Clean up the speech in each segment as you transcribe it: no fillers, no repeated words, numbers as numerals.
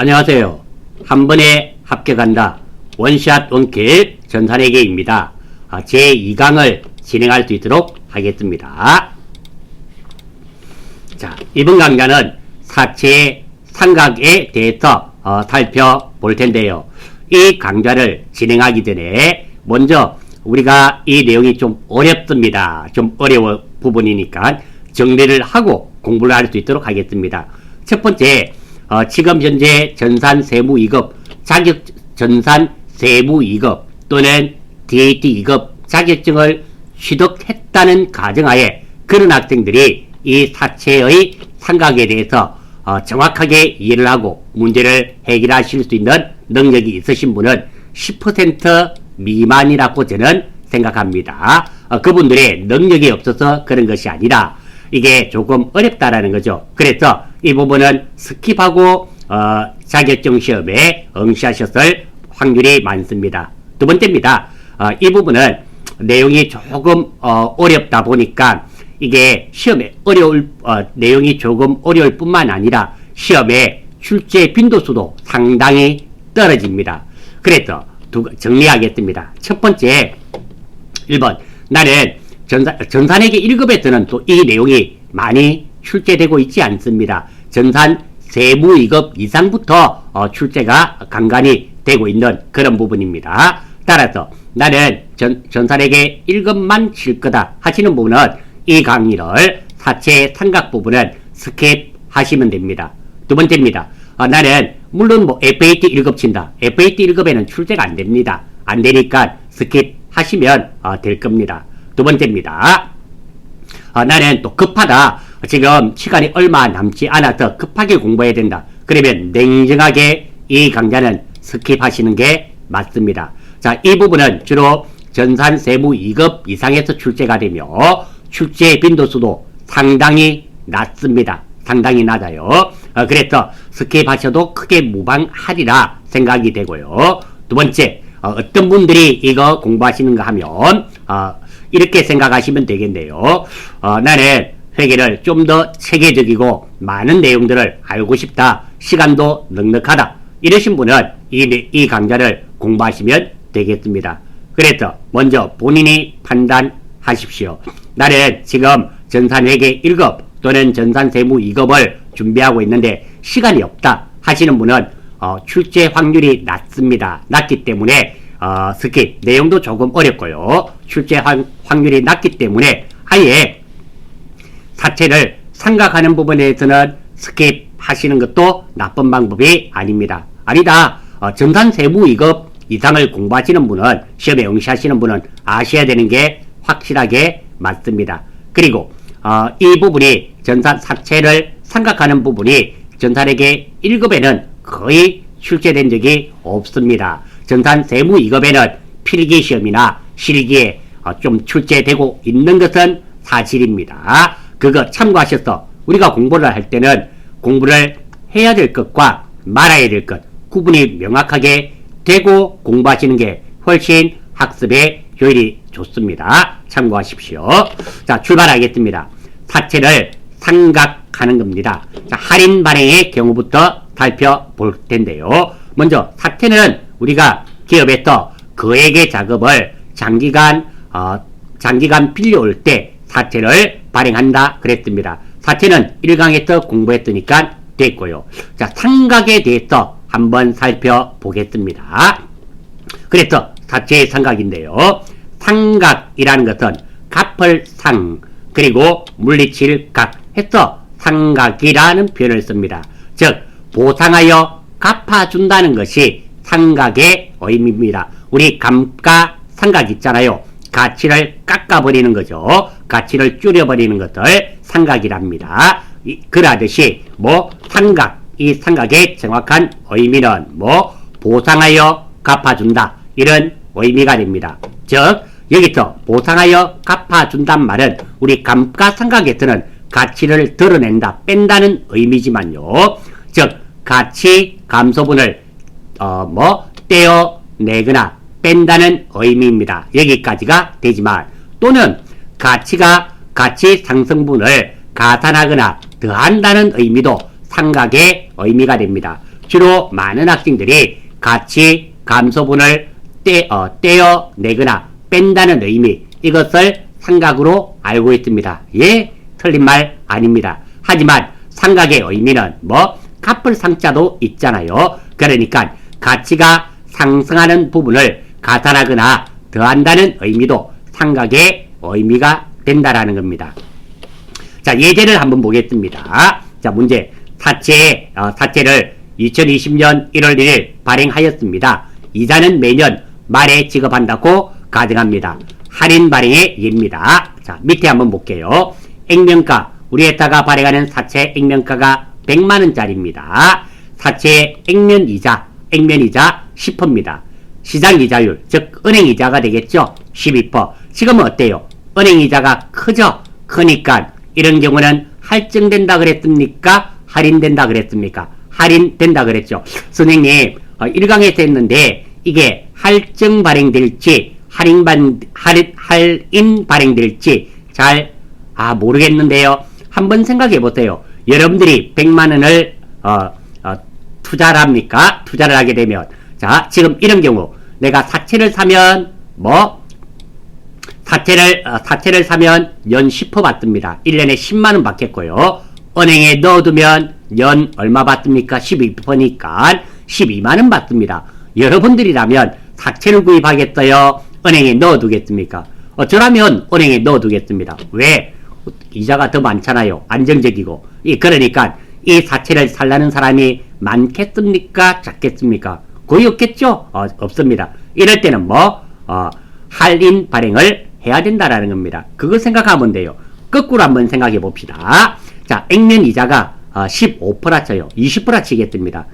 안녕하세요. 한 번에 합격한다. 원샷 원킬 전산회계입니다. 제2강을 진행할 수 있도록 하겠습니다. 자, 이번 강좌는 사채의 상각에 대해서 살펴볼 텐데요. 이 강좌를 진행하기 전에 먼저 우리가 이 내용이 좀 어렵습니다. 좀 어려운 부분이니까 정리를 하고 공부를 할 수 있도록 하겠습니다. 첫 번째, 지금 현재 전산 세무 2급, 전산 세무 2급 또는 DAT 2급 자격증을 취득했다는 가정하에 그런 학생들이 이 사채의 상각에 대해서 정확하게 이해를 하고 문제를 해결하실 수 있는 능력이 있으신 분은 10% 미만이라고 저는 생각합니다. 그분들의 능력이 없어서 그런 것이 아니라 이게 조금 어렵다라는 거죠. 그래서 이 부분은 스킵하고 자격증 시험에 응시하셨을 확률이 많습니다. 두 번째입니다. 이 부분은 내용이 조금 어렵다 보니까 이게 시험에 내용이 조금 어려울 뿐만 아니라 시험에 출제 빈도수도 상당히 떨어집니다. 그래서 정리하겠습니다. 첫 번째, 1번. 나는 전산회계 1급에서는 또 이 내용이 많이 출제되고 있지 않습니다. 전산 세무 2급 이상부터 출제가 간간히 되고 있는 그런 부분입니다. 따라서 나는 전산회계 1급만 칠 거다 하시는 분은 이 강의를 사채 상각 부분은 스킵하시면 됩니다. 두 번째입니다. 나는 물론 FAT 1급 친다. FAT 1급에는 출제가 안 됩니다. 안 되니까 스킵하시면 될 겁니다. 두 번째입니다. 나는 또 급하다. 지금 시간이 얼마 남지 않아서 급하게 공부해야 된다. 그러면 냉정하게 이 강좌는 스킵하시는 게 맞습니다. 자, 이 부분은 주로 전산 세무 2급 이상에서 출제가 되며 출제 빈도수도 상당히 낮습니다. 상당히 낮아요. 그래서 스킵하셔도 크게 무방하리라 생각이 되고요. 두 번째, 어떤 분들이 이거 공부하시는가 하면 이렇게 생각하시면 되겠네요. 나는 회계를 좀 더 체계적이고 많은 내용들을 알고 싶다. 시간도 넉넉하다. 이러신 분은 이 강좌를 공부하시면 되겠습니다. 그래서 먼저 본인이 판단하십시오. 나는 지금 전산회계 1급 또는 전산세무 2급을 준비하고 있는데 시간이 없다 하시는 분은 출제 확률이 낮습니다. 낮기 때문에 스킵, 내용도 조금 어렵고요. 출제 확률이 낮기 때문에 아예 사채를 상각하는 부분에서는 스킵하시는 것도 나쁜 방법이 아닙니다. 아니다. 전산세무 2급 이상을 공부하시는 분은, 시험에 응시하시는 분은 아셔야 되는 게 확실하게 맞습니다. 그리고 이 부분이 사채를 상각하는 부분이 전산회계 1급에는 거의 출제된 적이 없습니다. 전산 세무 2급에는 필기시험이나 실기에 좀 출제되고 있는 것은 사실입니다. 그거 참고하셔서 우리가 공부를 할 때는 공부를 해야 될 것과 말아야 될 것 구분이 명확하게 되고 공부하시는 게 훨씬 학습에 효율이 좋습니다. 참고하십시오. 자, 출발하겠습니다. 사채를 상각하는 겁니다. 자, 할인 발행의 경우부터 살펴볼 텐데요. 먼저 사채는 우리가 기업에서 거액의 작업을 장기간 빌려올 때 사채를 발행한다 그랬습니다. 사채는 1강에서 공부했으니까 됐고요. 자, 상각에 대해서 한번 살펴보겠습니다. 그래서 사채의 상각인데요. 상각이라는 것은 갚을 상 그리고 물리칠 각 해서 상각이라는 표현을 씁니다. 즉 보상하여 갚아준다는 것이 상각의 의미입니다. 우리 감가상각 있잖아요. 가치를 깎아버리는 거죠. 가치를 줄여버리는 것을 상각이랍니다. 그러듯이 상각, 이 상각의 정확한 의미는 보상하여 갚아준다 이런 의미가 됩니다. 즉 여기서 보상하여 갚아준단 말은 우리 감가상각에서는 가치를 드러낸다, 뺀다는 의미지만요. 즉 가치 감소분을 떼어내거나 뺀다는 의미입니다. 여기까지가 되지만 또는 가치 상승분을 가산하거나 더한다는 의미도 상각의 의미가 됩니다. 주로 많은 학생들이 가치 감소분을 떼어내거나 뺀다는 의미, 이것을 삼각으로 알고 있습니다. 예, 틀린 말 아닙니다. 하지만 삼각의 의미는 갚을 상자도 있잖아요. 그러니까 가치가 상승하는 부분을 가산하거나 더한다는 의미도 삼각의 의미가 된다라는 겁니다. 자, 예제를 한번 보겠습니다. 자, 문제. 사채를 2020년 1월 1일 발행하였습니다. 이자는 매년 말에 지급한다고 가정합니다. 할인 발행의 예입니다. 자, 밑에 한번 볼게요. 액면가, 우리 회사가 발행하는 사채 액면가가 100만원짜리입니다. 사채 액면이자 10%입니다. 시장이자율, 즉 은행이자가 되겠죠. 12%. 지금은 어때요? 은행이자가 크죠? 크니까 이런 경우는 할증된다 그랬습니까? 할인된다 그랬습니까? 할인된다 그랬죠. 선생님 1강에서 했는데 이게 할증 발행될지 할인 발행될지 잘 모르겠는데요. 한번 생각해 보세요. 여러분들이 100만원을 투자를 합니까? 투자를 하게 되면, 자, 지금 이런 경우 내가 사채를 사면 사채를 사면 연 10% 받습니다. 1년에 10만원 받겠고요. 은행에 넣어두면 연 얼마 받습니까? 12%니까 12만원 받습니다. 여러분들이라면 사채를 구입하겠어요? 은행에 넣어두겠습니까? 저라면 은행에 넣어두겠습니다. 왜? 이자가 더 많잖아요. 안정적이고. 그러니까 이 사채를 살라는 사람이 많겠습니까? 작겠습니까? 거의 없겠죠? 없습니다. 이럴 때는 할인 발행을 해야 된다라는 겁니다. 그거 생각하면 돼요. 거꾸로 한번 생각해 봅시다. 자, 액면 이자가 15% 쳐요. 20% 치겠습니다.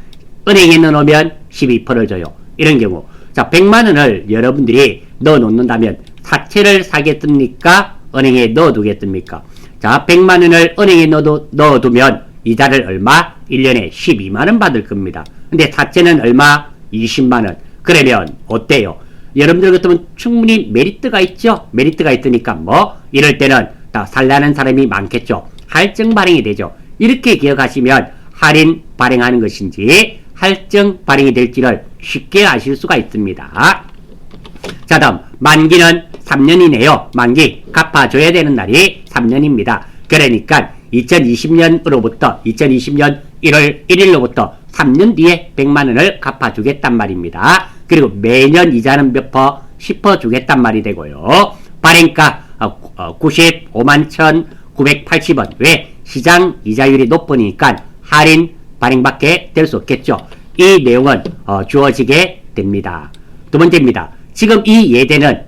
은행에 넣어놓으면 12%를 줘요. 이런 경우. 자, 100만원을 여러분들이 넣어 놓는다면 사채를 사겠습니까? 은행에 넣어두겠습니까? 자, 100만원을 은행에 넣어두면 이자를 얼마? 1년에 12만원 받을 겁니다. 근데 사채는 얼마? 20만원. 그러면 어때요? 여러분들 같으면 충분히 메리트가 있죠? 메리트가 있으니까 이럴 때는 다 살라는 사람이 많겠죠? 할증 발행이 되죠. 이렇게 기억하시면 할인 발행하는 것인지 할증 발행이 될지를 쉽게 아실 수가 있습니다. 자, 다음 만기는 3년이네요. 만기 갚아줘야 되는 날이 3년입니다. 그러니까 2020년 1월 1일로부터 3년 뒤에 100만원을 갚아주겠단 말입니다. 그리고 매년 이자는 몇 퍼? 10% 주겠단 말이 되고요. 발행가 95만 1,980원. 왜? 시장 이자율이 높으니까 할인 발행밖에 될 수 없겠죠. 이 내용은 주어지게 됩니다. 두 번째입니다. 지금 이 예제는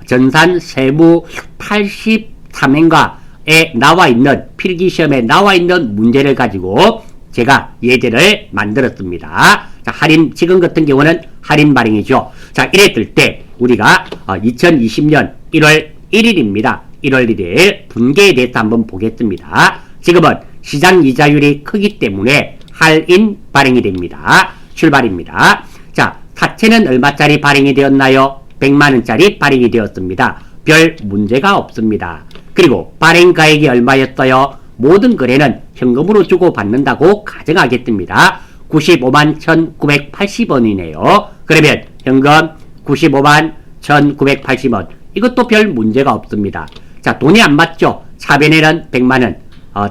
전산 세무 83행가에 나와 있는 필기시험에 나와 있는 문제를 가지고 제가 예제를 만들었습니다. 자, 지금 같은 경우는 할인 발행이죠. 자, 이랬을 때 우리가 2020년 1월 1일입니다. 1월 1일 분계에 대해서 한번 보겠습니다. 지금은 시장 이자율이 크기 때문에 할인 발행이 됩니다. 출발입니다. 자, 사채는 얼마짜리 발행이 되었나요? 100만원짜리 발행이 되었습니다. 별 문제가 없습니다. 그리고 발행가액이 얼마였어요? 모든 거래는 현금으로 주고 받는다고 가정하겠습니다. 95만 1,980원이네요. 그러면 현금 95만 1,980원. 이것도 별 문제가 없습니다. 자, 돈이 안 맞죠? 차변에는 100만원,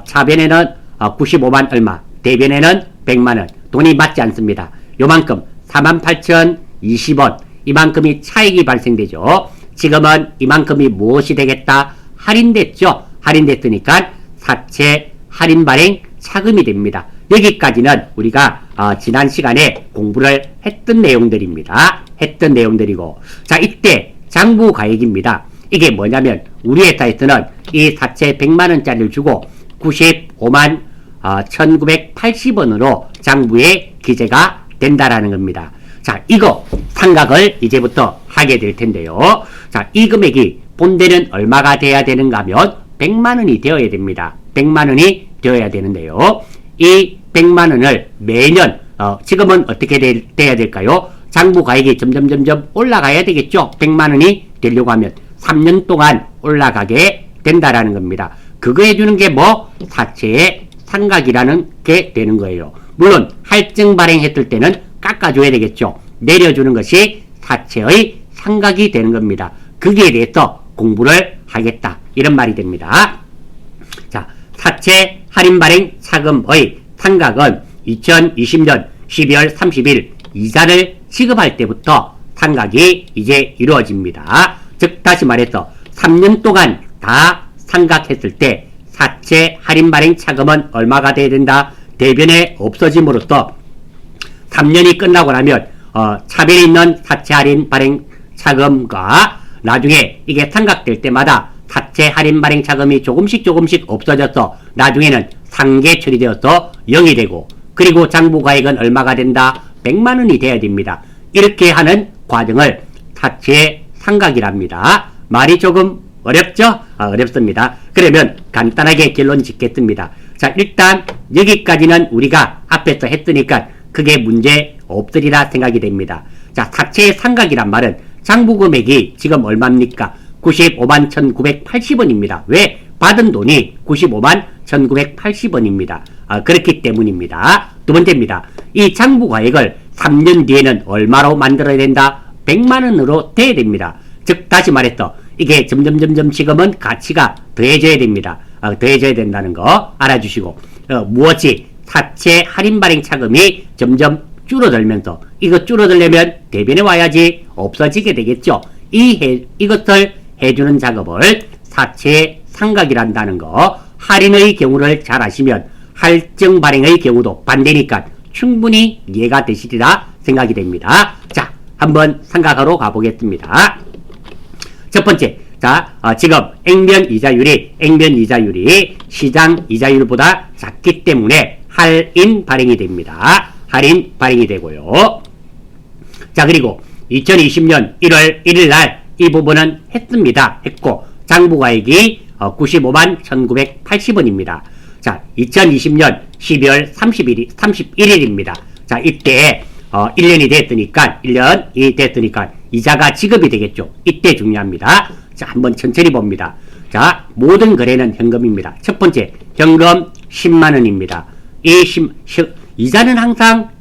차변에는 95만 얼마, 대변에는 100만원. 돈이 맞지 않습니다. 요만큼 48,020원. 이만큼이 차익이 발생되죠. 지금은 이만큼이 무엇이 되겠다? 할인됐죠? 할인됐으니까 사채 할인 발행 차금이 됩니다. 여기까지는 우리가 지난 시간에 공부를 했던 내용들입니다. 했던 내용들이고, 자, 이때 장부가액입니다. 이게 뭐냐면 우리 회사에서는 이 사채 100만원짜리를 주고 95만 1980원으로 장부에 기재가 된다라는 겁니다. 자, 이거 상각을 이제부터 하게 될 텐데요. 자, 이 금액이 본대는 얼마가 돼야 되는가 하면 100만원이 되어야 됩니다. 100만원이 되어야 되는데요. 이 100만원을 매년 지금은 어떻게 돼야 될까요? 장부가액이 점점 올라가야 되겠죠. 100만원이 되려고 하면 3년 동안 올라가게 된다라는 겁니다. 그거 해주는 게 사채의 상각이라는 게 되는 거예요. 물론 할증 발행했을 때는 깎아줘야 되겠죠. 내려주는 것이 사채의 상각이 되는 겁니다. 거기에 대해서 공부를 하겠다. 이런 말이 됩니다. 자, 사채 할인 발행 차금의 상각은 2020년 12월 30일 이자를 지급할 때부터 상각이 이제 이루어집니다. 즉 다시 말해서 3년 동안 다 상각했을 때 사채 할인 발행 차금은 얼마가 돼야 된다? 대변에 없어짐으로써 3년이 끝나고 나면 차별이 있는 사채 할인 발행 차금과 나중에 이게 상각될 때마다 사채 할인 발행 차금이 조금씩 없어져서 나중에는 상계 처리되어서 0이 되고, 그리고 장부가액은 얼마가 된다? 100만 원이 돼야 됩니다. 이렇게 하는 과정을 사채 상각이랍니다. 말이 조금 어렵죠? 어렵습니다. 그러면 간단하게 결론 짓겠습니다. 자, 일단 여기까지는 우리가 앞에서 했으니까 크게 문제 없으리라 생각이 됩니다. 자, 사채 상각이란 말은 장부금액이 지금 얼마입니까? 95만 1980원입니다. 왜? 받은 돈이 95만 1980원입니다. 그렇기 때문입니다. 두 번째입니다. 이 장부가액을 3년 뒤에는 얼마로 만들어야 된다? 100만 원으로 돼야 됩니다. 즉 다시 말해서 이게 점점 지금은 가치가 더해져야 됩니다. 더해져야 된다는 거 알아주시고, 무엇이 사채 할인 발행 차금이 점점 줄어들면서 이거 줄어들려면 대변에 와야지 없어지게 되겠죠. 이것을 해주는 작업을 사채 상각이란다는 거, 할인의 경우를 잘 아시면 할증 발행의 경우도 반대니까 충분히 이해가 되시리라 생각이 됩니다. 자, 한번 상각하러 가보겠습니다. 첫 번째, 자, 지금 액면 이자율이 시장 이자율보다 작기 때문에 할인 발행이 됩니다. 할인 발행이 되고요. 자, 그리고 2020년 1월 1일 날 이 부분은 했고, 장부가액이 95만 1980원입니다. 자, 2020년 12월 31일입니다. 자, 이때 1년이 됐으니까 이자가 지급이 되겠죠. 이때 중요합니다. 자, 한번 천천히 봅니다. 자, 모든 거래는 현금입니다. 첫 번째, 현금 10만원입니다. 이자는 항상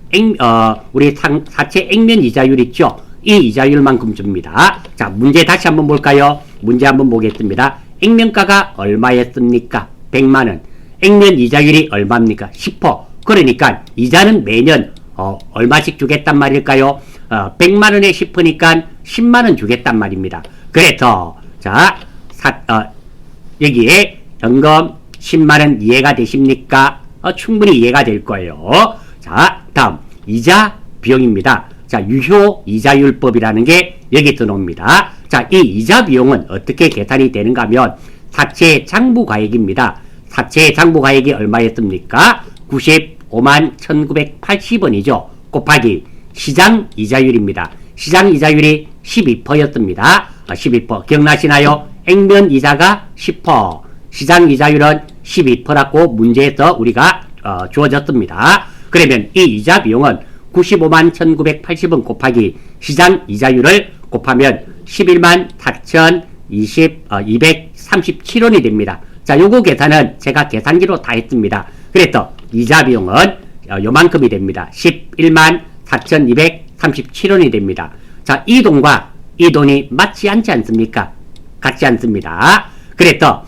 우리 사채 액면 이자율 있죠? 이 이자율만큼 줍니다. 자, 문제 다시 한번 볼까요? 문제 한번 보겠습니다. 액면가가 얼마였습니까? 100만원. 액면 이자율이 얼마입니까? 10%. 그러니까 이자는 매년 얼마씩 주겠단 말일까요? 100만원에 10%니까 10만원 주겠단 말입니다. 그래서 자, 여기에 현금 10만원 이해가 되십니까? 충분히 이해가 될 거예요. 자, 다음 이자 비용입니다. 자, 유효 이자율법이라는 게 여기 들어옵니다. 자, 이 이자 비용은 어떻게 계산이 되는가 하면 사채 장부가액입니다. 사채 장부가액이 얼마였습니까? 95만 1980원이죠. 곱하기 시장 이자율입니다. 시장 이자율이 12%였습니다. 12%. 기억나시나요? 액면 이자가 10%, 시장 이자율은 12%라고 문제에서 우리가 주어졌습니다. 그러면 이 이자 비용은 95만 1980원 곱하기 시장 이자율을 곱하면 11만 4,237원이 됩니다. 자, 요거 계산은 제가 계산기로 다 했습니다. 그래서 이자 비용은 요만큼이 됩니다. 11만 4,237원이 됩니다. 자, 이 돈과 이 돈이 맞지 않지 않습니까? 같지 않습니다. 그래서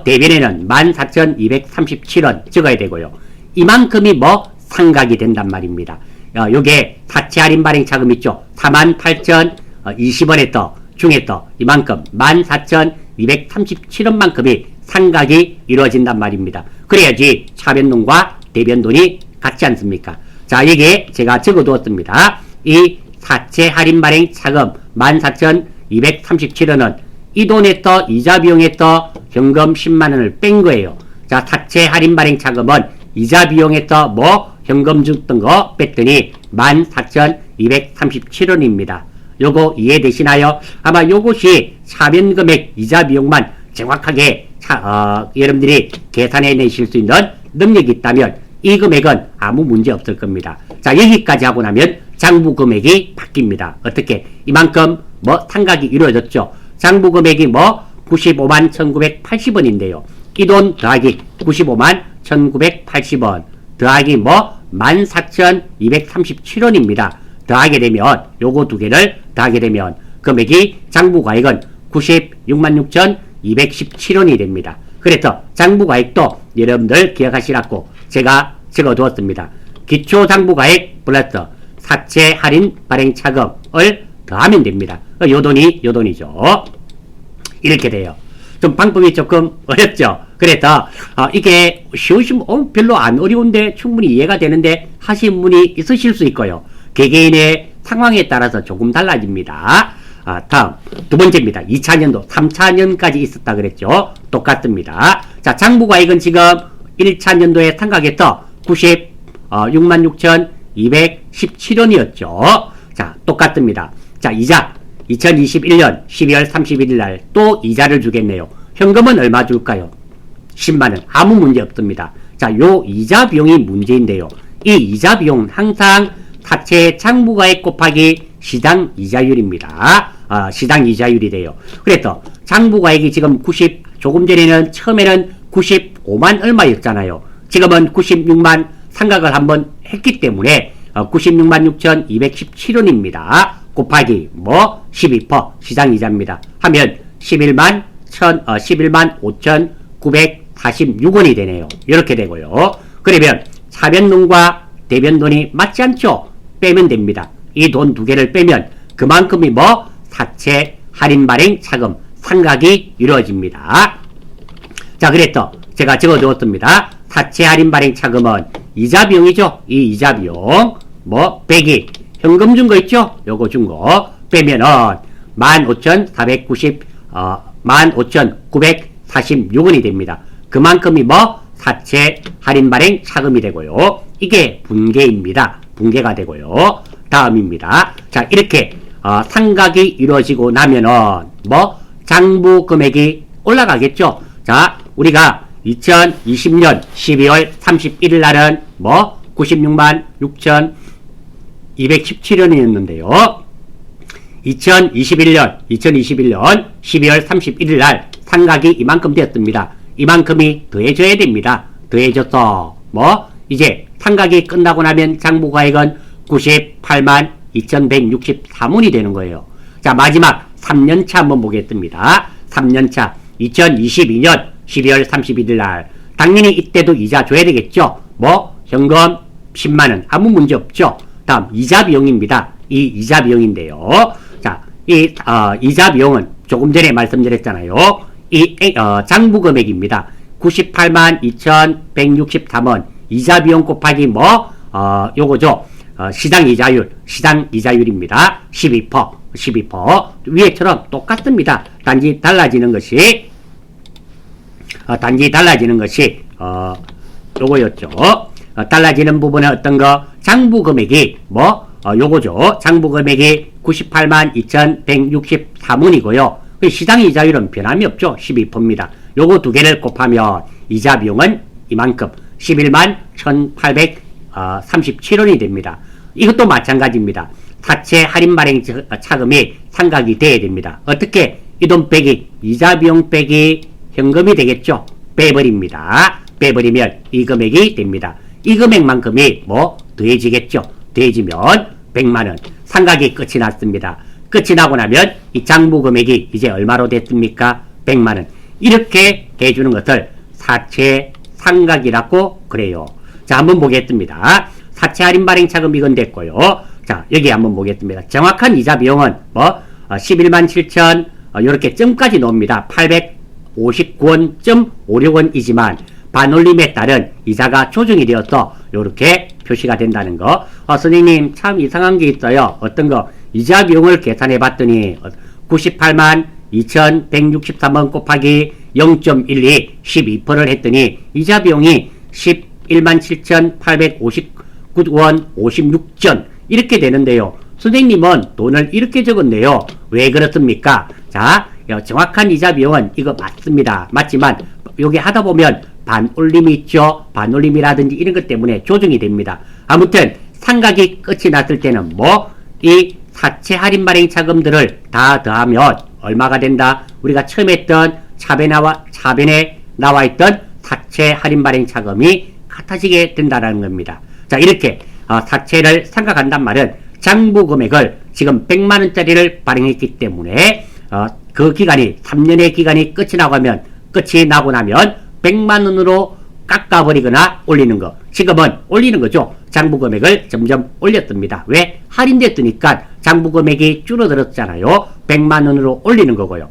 대변에는 14,237원 적어야 되고요. 이만큼이 상각이 된단 말입니다. 요게 사채 할인 발행 차금 있죠? 48,020원에 중에 이만큼 14,237원만큼이 상각이 이루어진단 말입니다. 그래야지 차변돈과 대변돈이 같지 않습니까? 자, 여기에 제가 적어두었습니다. 이 사채 할인 발행 차금 14,237원은 이 돈에서 이자 비용에서 현금 10만원을 뺀 거예요. 자, 사채 할인 발행 차금은 이자 비용에서 현금 줬던 거 뺐더니 14,237원입니다. 요거 이해되시나요? 아마 요것이 차변금액 이자 비용만 정확하게 여러분들이 계산해 내실 수 있는 능력이 있다면 이 금액은 아무 문제 없을 겁니다. 자, 여기까지 하고 나면 장부금액이 바뀝니다. 어떻게? 이만큼 상각이 이루어졌죠. 장부금액이 95만 1980원인데요. 이 돈 더하기 95만 1980원 더하기 뭐 14,237원입니다. 더하게 되면 요거 두 개를 더하게 되면 금액이 장부가액은 966,217원이 됩니다. 그래서 장부가액도 여러분들 기억하시라고 제가 적어두었습니다. 기초장부가액 플러스 사채 할인 발행 차금을 더하면 됩니다. 요 돈이죠. 이렇게 돼요. 좀 방법이 조금 어렵죠. 그래서 이게 쉬우시면 별로 안 어려운데 충분히 이해가 되는데 하신 분이 있으실 수 있고요. 개개인의 상황에 따라서 조금 달라집니다. 다음 두 번째입니다. 2차년도 3차년까지 있었다 그랬죠. 똑같습니다. 자, 장부가액은 지금 1차년도에 상각에서 96,217원이었죠. 자, 똑같습니다. 자, 이자 2021년 12월 31일 날 또 이자를 주겠네요. 현금은 얼마 줄까요? 10만원. 아무 문제 없습니다. 자, 요 이자 비용이 문제인데요. 이 이자 비용은 항상 사채 장부가액 곱하기 시당 이자율입니다. 시당 이자율이 돼요. 그래서 장부가액이 지금 조금 전에는 처음에는 95만 얼마였잖아요. 지금은 96만 상각을 한번 했기 때문에 96만 6,217원입니다. 곱하기 12% 시장 이자입니다. 하면 11만 5,946원이 되네요. 이렇게 되고요. 그러면 차변돈과 대변돈이 맞지 않죠? 빼면 됩니다. 이 돈 두 개를 빼면 그만큼이 사채 할인 발행 차금 상각이 이루어집니다. 자, 그래서 제가 적어두었습니다. 사채 할인 발행 차금은 이자 비용이죠. 이 이자 비용 빼기 현금 준 거 있죠? 요거 준 거 빼면은 15,946원이 됩니다. 그만큼이 사채 할인 발행 차금이 되고요. 이게 분계입니다. 분계가 되고요. 다음입니다. 자, 이렇게 상각이 이루어지고 나면은 장부 금액이 올라가겠죠. 자, 우리가 2020년 12월 31일 날은 96만 6,217원이었는데요. 2021년 12월 31일 날 상각이 이만큼 되었습니다. 이만큼이 더해져야 됩니다. 더해져서 이제 상각이 끝나고 나면 장부가액은 98만 2,163원이 되는 거예요. 자, 마지막 3년차 한번 보겠습니다. 3년차 2022년 12월 31일 날 당연히 이때도 이자 줘야 되겠죠. 현금 10만원 아무 문제 없죠. 다음 이자 비용입니다. 이 이자 비용인데요. 자, 이 이자 비용은 조금 전에 말씀드렸잖아요. 이 장부 금액입니다. 98만 2,163원 이자 비용 곱하기 요거죠. 시당 이자율입니다. 12% 위에처럼 똑같습니다. 단지 달라지는 것이 요거였죠. 달라지는 부분은 어떤 거? 장부 금액이 요거죠. 장부 금액이 98만 2,163원이고요. 시당 이자율은 변함이 없죠. 12%입니다. 요거 두 개를 곱하면 이자 비용은 이만큼 11만 1,837원이 됩니다. 이것도 마찬가지입니다. 사채 할인 발행 차금이 상각이 돼야 됩니다. 어떻게? 이 돈 빼기 이자 비용 빼기 현금이 되겠죠. 빼버립니다. 빼버리면 이 금액이 됩니다. 이 금액만큼이 더해지겠죠. 더해지면 100만원 상각이 끝이 났습니다. 끝이 나고 나면 이 장부 금액이 이제 얼마로 됐습니까? 100만원. 이렇게 해주는 것을 사채 상각이라고 그래요. 자, 한번 보겠습니다. 사채 할인 발행 차금 이건 됐고요. 자, 여기 한번 보겠습니다. 정확한 이자 비용은 11만 7천 이렇게 점까지 놓습니다. 859원.56원이지만 반올림에 따른 이자가 조정이 되어서 이렇게 표시가 된다는 거. 선생님 참 이상한 게 있어요. 어떤 거? 이자 비용을 계산해 봤더니 98만 2,163원 곱하기 0.12 12%를 했더니 이자 비용이 11만 7,859원 56전 이렇게 되는데요. 선생님은 돈을 이렇게 적었네요. 왜 그렇습니까? 자, 정확한 이자 비용은 이거 맞습니다. 맞지만 여기 하다 보면 반올림이 있죠. 반올림이라든지 이런 것 때문에 조정이 됩니다. 아무튼 상각이 끝이 났을 때는 이 사채 할인 발행 차금들을 다 더하면 얼마가 된다? 우리가 처음 했던 차변에 나와 있던 사채 할인 발행 차금이 같아지게 된다는 겁니다. 자, 이렇게 사채를 생각한단 말은 장부 금액을 지금 100만 원짜리를 발행했기 때문에 그 기간이 3년의 기간이 끝이 나고 나면 100만 원으로 깎아버리거나 올리는 거. 지금은 올리는 거죠. 장부 금액을 점점 올렸습니다. 왜? 할인됐으니까 장부 금액이 줄어들었잖아요. 100만 원으로 올리는 거고요.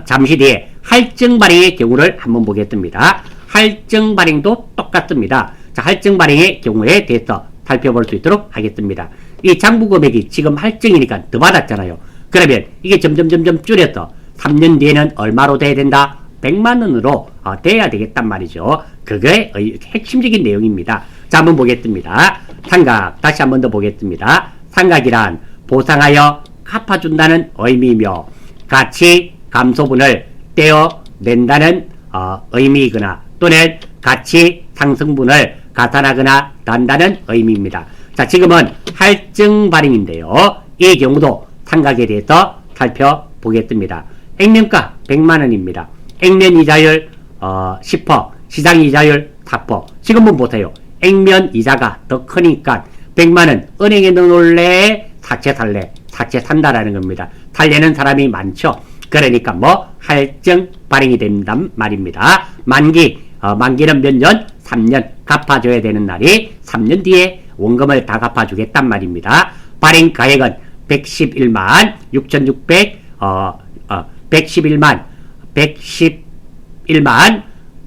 잠시 뒤에 할증 발행의 경우를 한번 보겠습니다. 할증 발행도 똑같습니다. 자, 할증 발행의 경우에 대해서 살펴볼 수 있도록 하겠습니다. 이 장부 금액이 지금 할증이니까 더 받았잖아요. 그러면 이게 점점 줄여서 3년 뒤에는 얼마로 돼야 된다? 100만 원으로 돼야 되겠단 말이죠. 그게 핵심적인 내용입니다. 자, 한번 보겠습니다. 상각 다시 한번 더 보겠습니다. 상각이란 보상하여 갚아준다는 의미이며 가치 감소분을 떼어낸다는 의미이거나 또는 가치 상승분을 가산하거나 난다는 의미입니다. 자, 지금은 할증 발행인데요. 이 경우도 상각에 대해서 살펴보겠습니다. 액면가 100만 원입니다. 액면 이자율 10%, 시장 이자율 4%. 지금 한번 보세요. 액면 이자가 더 크니까 100만 원 은행에 넣어놓을래? 사채 살래? 사채 산다라는 겁니다. 살려는 사람이 많죠. 그러니까 할증 발행이 된단 말입니다. 만기는 몇 년? 3년 갚아줘야 되는 날이 3년 뒤에 원금을 다 갚아주겠단 말입니다. 발행 가액은 111만 6,600 116만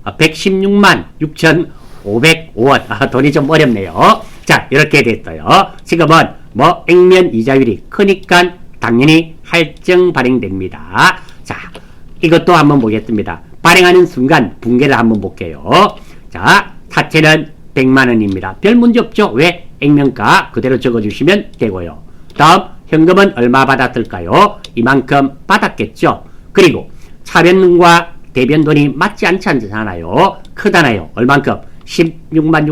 116만 6,505원. 돈이 좀 어렵네요. 자, 이렇게 됐어요. 지금은 액면 이자율이 크니까 당연히 할증 발행됩니다. 자, 이것도 한번 보겠습니다. 발행하는 순간 붕괴를 한번 볼게요. 자, 사채는 100만 원입니다. 별 문제 없죠? 왜? 액면가 그대로 적어주시면 되고요. 다음, 현금은 얼마 받았을까요? 이만큼 받았겠죠? 그리고 차변과 대변돈이 맞지 않잖아요. 크잖아요. 얼만큼? 16만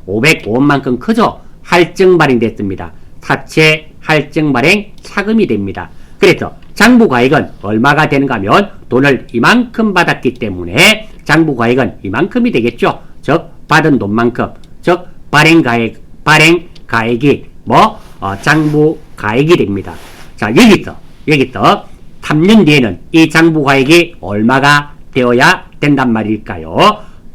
6,505원만큼 크죠? 할증 발행됐습니다. 사채 할증 발행 차금이 됩니다. 그래서 장부가액은 얼마가 되는가 하면 돈을 이만큼 받았기 때문에 장부가액은 이만큼이 되겠죠. 즉 받은 돈만큼, 즉 발행가액이 장부가액이 됩니다. 자, 여기서 3년 뒤에는 이 장부가액이 얼마가 되어야 된단 말일까요?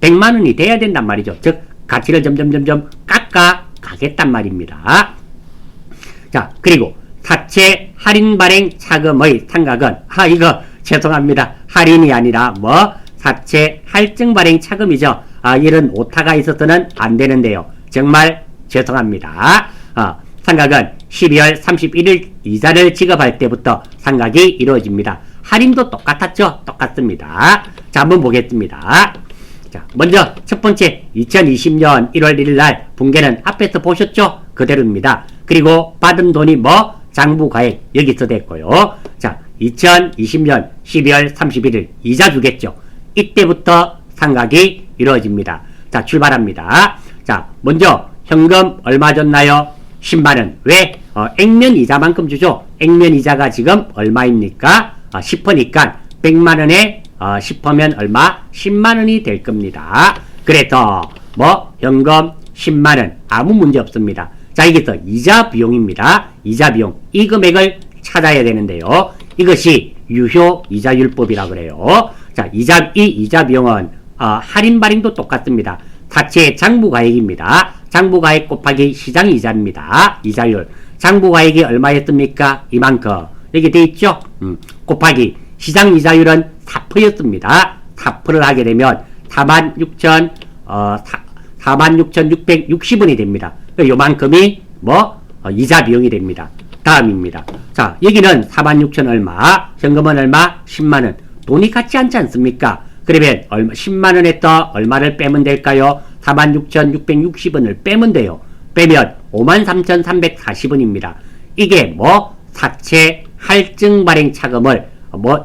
100만 원이 돼야 된단 말이죠. 즉 가치를 점점 깎아 가겠단 말입니다. 자, 그리고 사채 할인 발행 차금의 상각은 이거 죄송합니다. 할인이 아니라 사채 할증 발행 차금이죠. 이런 오타가 있어서는 안 되는데요. 정말 죄송합니다. 상각은 12월 31일 이자를 지급할 때부터 상각이 이루어집니다. 할인도 똑같았죠? 똑같습니다. 자, 한번 보겠습니다. 자, 먼저 첫 번째 2020년 1월 1일 날 붕괴는 앞에서 보셨죠? 그대로입니다. 그리고 받은 돈이 장부가액 여기서 됐고요. 자, 2020년 12월 31일 이자 주겠죠. 이때부터 상각이 이루어집니다. 자, 출발합니다. 자, 먼저 현금 얼마 줬나요? 10만원. 왜? 액면 이자만큼 주죠. 액면 이자가 지금 얼마입니까? 10%니까 100만원에 10%면 얼마? 10만원이 될 겁니다. 그래서 현금 10만원 아무 문제 없습니다. 자, 여기서 이자 비용입니다. 이자 비용. 이 금액을 찾아야 되는데요. 이것이 유효 이자율법이라 그래요. 자, 이 이자 비용은 할인 발행도 똑같습니다. 사채 장부가액입니다. 장부가액 곱하기 시장 이자입니다. 이자율. 장부가액이 얼마였습니까? 이만큼. 여기 돼 있죠? 곱하기 시장 이자율은 4%였습니다. 4%를 하게 되면 46,660원이 됩니다. 요만큼이 이자 비용이 됩니다. 다음입니다. 자, 여기는 46,000 얼마, 현금은 얼마? 10만원. 돈이 같지 않지 않습니까? 그러면 10만원에서 얼마를 빼면 될까요? 46,660원을 빼면 돼요. 빼면 53,340원입니다. 이게 사채 할증 발행 차금을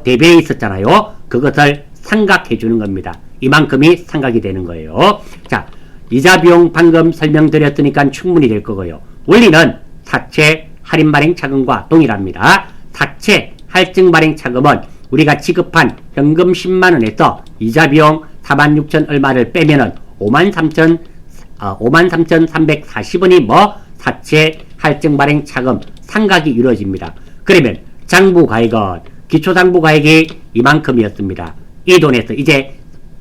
대비해 있었잖아요. 그것을 상각해 주는 겁니다. 이만큼이 상각이 되는 거예요. 자, 이자 비용 방금 설명드렸으니까 충분히 될 거고요. 원리는 사채 할인 발행 차금과 동일합니다. 사채 할증 발행 차금은 우리가 지급한 현금 10만원에서 이자 비용 46,000 얼마를 빼면은 53,340원이 뭐 사채 할증 발행 차금 상각이 이루어집니다. 그러면 장부가액은 기초장부가액이 이만큼이었습니다. 이 돈에서 이제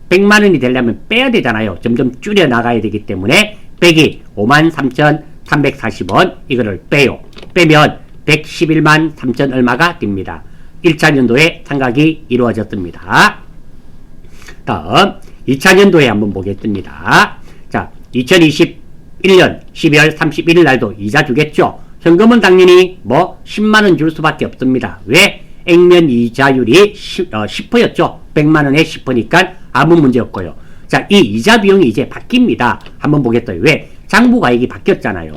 100만원이 되려면 빼야 되잖아요. 점점 줄여 나가야 되기 때문에 빼기 53,340원 이거를 빼요. 빼면 111만 3천 얼마가 됩니다. 1차 연도에 상각이 이루어졌습니다. 다음 2차 연도에 한번 보겠습니다. 자, 2021년 12월 31일 날도 이자 주겠죠. 현금은 당연히 뭐 10만원 줄 수밖에 없습니다. 왜? 액면 이자율이 10%였죠. 100만원에 10%니까 아무 문제 없고요. 자, 이 이자 비용이 이제 바뀝니다. 한번 보겠어요. 왜? 장부가액이 바뀌었잖아요.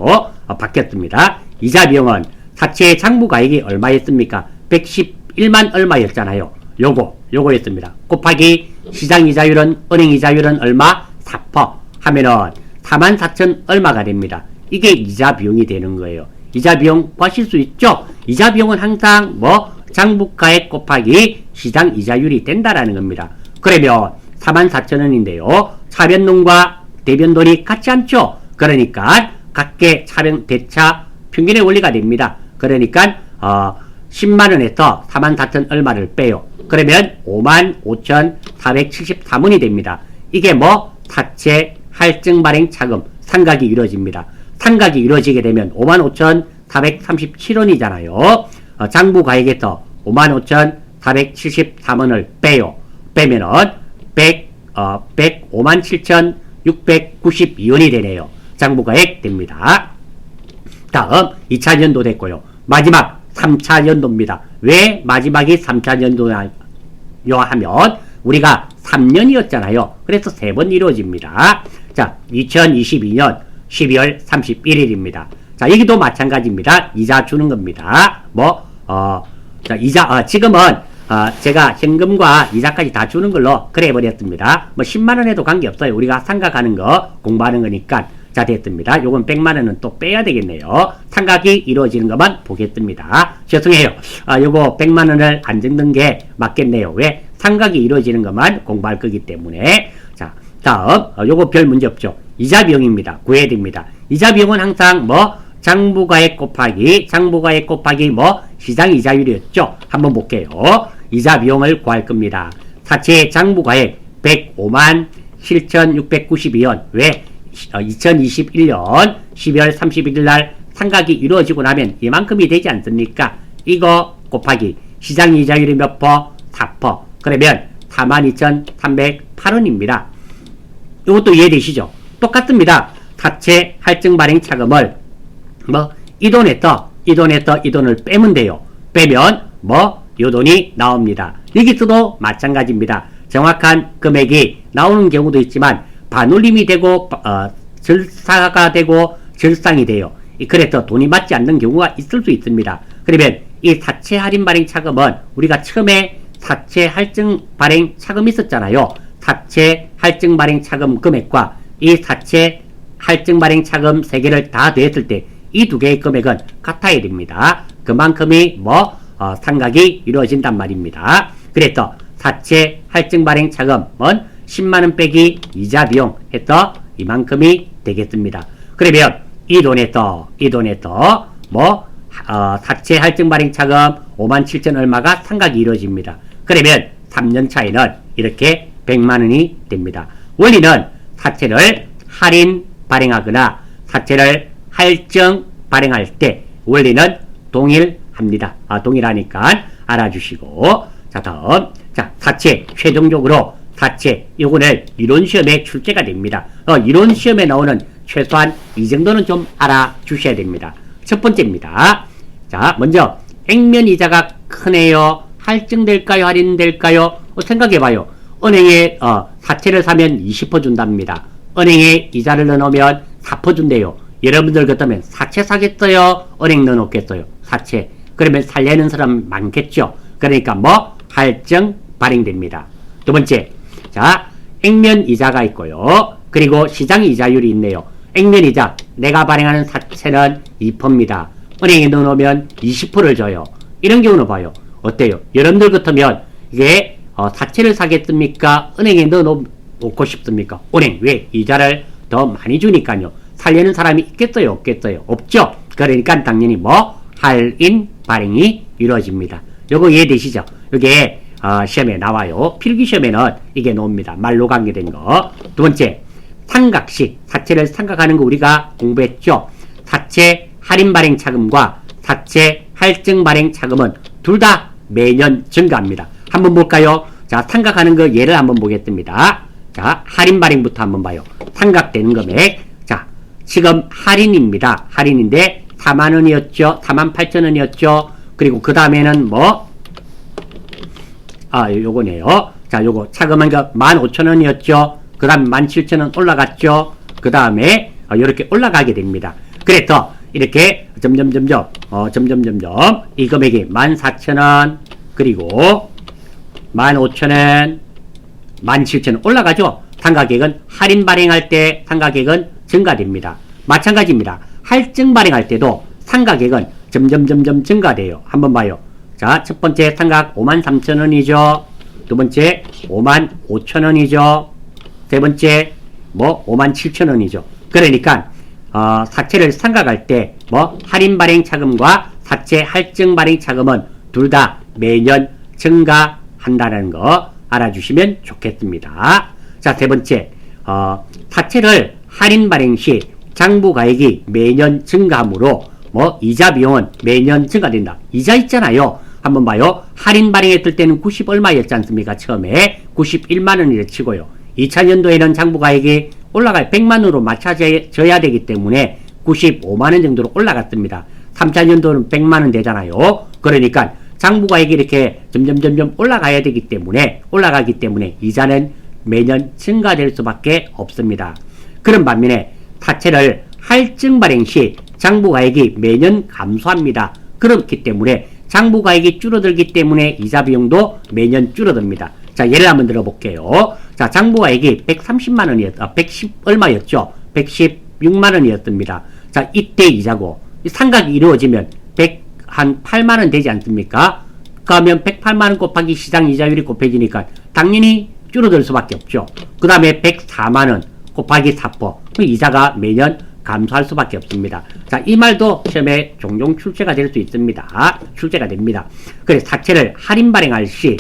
바뀌었습니다. 이자 비용은 사채의 장부가액이 얼마였습니까? 111만 얼마였잖아요. 요거였습니다. 곱하기 시장이자율은, 은행이자율은 얼마? 4% 하면은 44,000 얼마가 됩니다. 이게 이자 비용이 되는 거예요. 이자 비용 보실 수 있죠? 이자 비용은 항상 뭐 장부가액 곱하기 시장 이자율이 된다라는 겁니다. 그러면 44,000원인데요. 차변동과 대변돈이 같지 않죠? 그러니까 각계 차변 대차 평균의 원리가 됩니다. 그러니까 10만원에서 44,000 얼마를 빼요. 그러면 55,473원이 됩니다. 이게 뭐 사채 할증 발행 차금 상각이 이루어집니다. 상각이 이루어지게 되면 55,437원이잖아요. 장부가액에서 55,473원을 빼요. 빼면은 107,692원이 되네요. 장부가액 됩니다. 다음 2차 연도 됐고요. 마지막 3차 연도입니다. 왜 마지막이 3차 연도냐 하면 우리가 3년이었잖아요. 그래서 3번 이루어집니다. 자, 2022년 12월 31일입니다. 자, 여기도 마찬가지입니다. 이자 주는 겁니다. 자, 이자, 지금은, 제가 현금과 이자까지 다 주는 걸로 그래 버렸습니다. 뭐 10만원 해도 관계없어요. 우리가 상각하는 거, 공부하는 거니까. 자, 됐습니다. 요건 100만원은 또 빼야 되겠네요. 상각이 이루어지는 것만 보겠습니다. 죄송해요. 요거 100만원을 안 적는 게 맞겠네요. 왜? 상각이 이루어지는 것만 공부할 거기 때문에. 자, 다음, 요거 별 문제 없죠. 이자 비용입니다. 구해야 됩니다. 이자 비용은 항상 뭐, 장부가액 곱하기 뭐, 시장 이자율이었죠. 한번 볼게요. 이자 비용을 구할 겁니다. 사채 장부가액 105만 7,692원. 왜? 2021년 12월 31일 날 상각이 이루어지고 나면 이만큼이 되지 않습니까? 이거 곱하기 시장 이자율이 몇 퍼? 4%. 그러면 42,308원입니다. 이것도 이해되시죠? 똑같습니다. 사채 할증 발행 차금을 뭐 이 돈에서 이 돈을 빼면 돼요. 빼면 뭐 요 돈이 나옵니다. 여기서도 마찬가지입니다. 정확한 금액이 나오는 경우도 있지만 반올림이 되고 절사가 되고 절상이 돼요. 그래서 돈이 맞지 않는 경우가 있을 수 있습니다. 그러면 이 사채 할인 발행 차금은 우리가 처음에 사채 할증 발행 차금이 있었잖아요. 사채 할증 발행 차금 금액과 이 사채 할증 발행 차금 3개를 다 더했을 때 이 두 개의 금액은 같아야 됩니다. 그만큼이 뭐 상각이 이루어진단 말입니다. 그래서 사채 할증 발행 차금은 10만원 빼기 이자 비용 해서 이만큼이 되겠습니다. 그러면 이 돈에서 뭐 사채 할증 발행 차금 57,000 얼마가 상각이 이루어집니다. 그러면 3년 차에는 이렇게 100만원이 됩니다. 원리는 사채를 할인 발행하거나 사채를 할증 발행할 때 원리는 동일합니다. 동일하니까 알아주시고. 자, 다음. 자, 사채, 최종적으로 사채, 요거는 이론시험에 출제가 됩니다. 이론 시험에 나오는 최소한 이 정도는 좀 알아주셔야 됩니다. 첫 번째입니다. 자, 먼저, 액면이자가 크네요. 할증될까요? 할인될까요? 생각해봐요. 은행에, 사채를 사면 20% 준답니다. 은행에 이자를 넣어놓으면 4% 준대요. 여러분들 같으면 사채 사겠어요? 은행 넣어놓겠어요? 사채. 그러면 살려는 사람 많겠죠? 그러니까 뭐? 할증 발행됩니다. 두 번째. 자, 액면 이자가 있고요. 그리고 시장 이자율이 있네요. 액면 이자. 내가 발행하는 사채는 2%입니다. 은행에 넣어놓으면 20%를 줘요. 이런 경우는 봐요. 어때요? 여러분들 같으면 이게 사채를 사겠습니까? 은행에 넣어놓고 싶습니까? 은행. 왜? 이자를 더 많이 주니까요. 살려는 사람이 있겠어요? 없겠어요? 없죠. 그러니까 당연히 뭐 할인 발행이 이루어집니다. 요거 이해되시죠? 이게 시험에 나와요. 필기시험에는 이게 나옵니다. 말로 관계된 거. 두 번째, 상각시, 사채를 상각하는 거 우리가 공부했죠. 사채 할인 발행 차금과 사채 할증 발행 차금은 둘 다 매년 증가합니다. 한번 볼까요? 자, 상각하는 거 예를 한번 보겠습니다. 자, 할인 발행부터 한번 봐요. 상각되는 금액. 자, 지금 할인입니다. 할인인데 4만원이었죠. 48,000원이었죠. 그리고 그 다음에는 뭐 요거네요. 자, 요거 차금한 거 15,000원이었죠. 그 다음 17,000원 올라갔죠. 그 다음에 이렇게 올라가게 됩니다. 그래서 이렇게 점점점점 이 금액이 14,000원 그리고 15,000원 17,000원 올라가죠. 상가격은 할인 발행할 때 상가격은 증가됩니다. 마찬가지입니다. 할증 발행할 때도 상가격은 점점점점 증가돼요. 한번 봐요. 자, 첫 번째 상각 53,000원이죠. 두 번째 55,000원이죠. 세 번째 뭐 57,000원이죠. 그러니까 사채를 상각할 때 뭐 할인 발행 차금과 사채 할증 발행 차금은 둘 다 매년 증가한다는 거 알아주시면 좋겠습니다. 자, 세 번째 사채를 할인 발행 시 장부가액이 매년 증가하므로 뭐 이자 비용은 매년 증가된다. 이자 있잖아요. 한번 봐요. 할인 발행했을 때는 90 얼마였지 않습니까? 처음에 91만원이라 치고요. 2000년도에는 장부가액이 올라갈 100만원으로 맞춰져야 되기 때문에 95만원 정도로 올라갔습니다. 3000년도는 100만원 되잖아요. 그러니까 장부가액이 이렇게 점점점점 올라가기 때문에 이자는 매년 증가될 수밖에 없습니다. 그런 반면에 사채를 할증 발행 시 장부가액이 매년 감소합니다. 그렇기 때문에 장부가액이 줄어들기 때문에 이자 비용도 매년 줄어듭니다. 자, 예를 한번 들어볼게요. 자, 장부가액이 130만원이었다. 110 얼마였죠? 116만원이었습니다. 자, 이때 이자고 상각이 이루어지면 108만원 되지 않습니까? 그러면 108만원 곱하기 시장 이자율이 곱해지니까 당연히 줄어들 수밖에 없죠. 그 다음에 104만원 곱하기 4%. 이자가 매년 감소할 수밖에 없습니다. 자, 이 말도 시험에 종종 출제가 될 수 있습니다. 출제가 됩니다. 그래서 사채를 할인 발행할 시는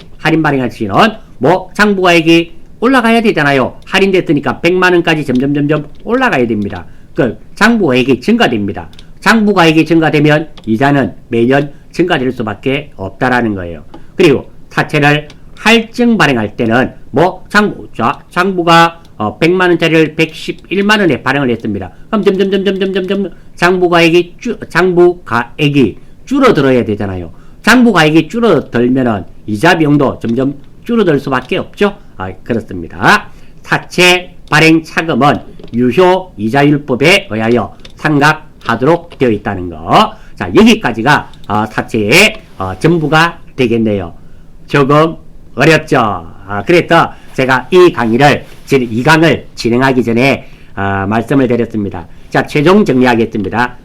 뭐 장부가액이 올라가야 되잖아요. 할인됐으니까 100만원까지 점점점점 올라가야 됩니다. 그 장부가액이 증가됩니다. 장부가액이 증가되면 이자는 매년 증가될 수밖에 없다라는 거예요. 그리고 사채를 할증 발행할 때는 뭐 장부가 100만원짜리를 111만원에 발행을 했습니다. 그럼 점점점점점점 장부가액이 줄어들어야 되잖아요. 장부가액이 줄어들면은 이자 비용도 점점 줄어들 수밖에 없죠. 그렇습니다. 사채 발행 차금은 유효 이자율법에 의하여 상각하도록 되어 있다는 거. 자, 여기까지가 사채의 전부가 되겠네요. 조금 어렵죠. 그래서 제가 이 강을 진행하기 전에 말씀을 드렸습니다. 자, 최종 정리하겠습니다.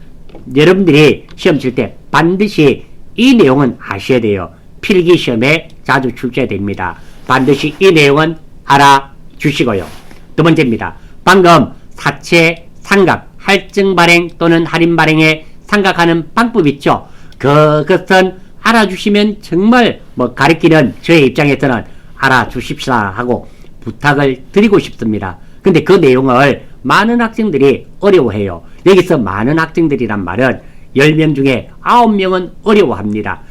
여러분들이 시험 칠 때 반드시 이 내용은 아셔야 돼요. 필기 시험에 자주 출제됩니다. 반드시 이 내용은 알아주시고요. 두 번째입니다. 방금 사채 상각, 할증 발행 또는 할인 발행에 상각하는 방법 있죠. 그것은 알아주시면 정말 가르치는 저의 입장에서는 알아주십시다 하고 부탁을 드리고 싶습니다. 근데 그 내용을 많은 학생들이 어려워해요. 여기서 많은 학생들이란 말은 10명 중에 9명은 어려워합니다.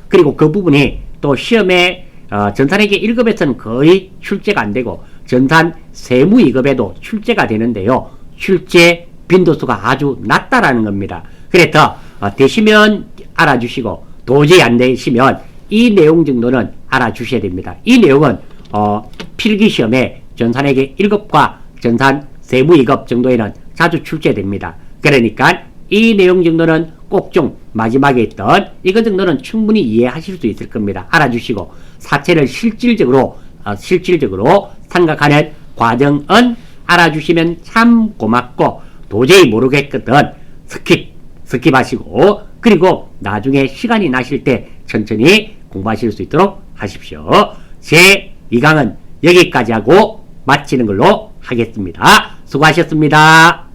그리고 그 부분이 또 시험에 전산회계 1급에서는 거의 출제가 안 되고 전산 세무 2급에도 출제가 되는데요. 출제 빈도수가 아주 낮다라는 겁니다. 그래서 되시면 알아주시고 도저히 안 되시면 이 내용 정도는 알아주셔야 됩니다. 이 내용은 필기시험에 전산회계 1급과 전산 세무 2급 정도에는 자주 출제됩니다. 그러니까 이 내용 정도는 꼭 좀 마지막에 있던 이거 정도는 충분히 이해하실 수 있을 겁니다. 알아주시고 사채를 실질적으로 상각하는 과정은 알아주시면 참 고맙고 도저히 모르겠거든 스킵하시고 그리고 나중에 시간이 나실 때 천천히 공부하실 수 있도록 하십시오. 제 2강은 여기까지 하고 마치는 걸로 하겠습니다. 수고하셨습니다.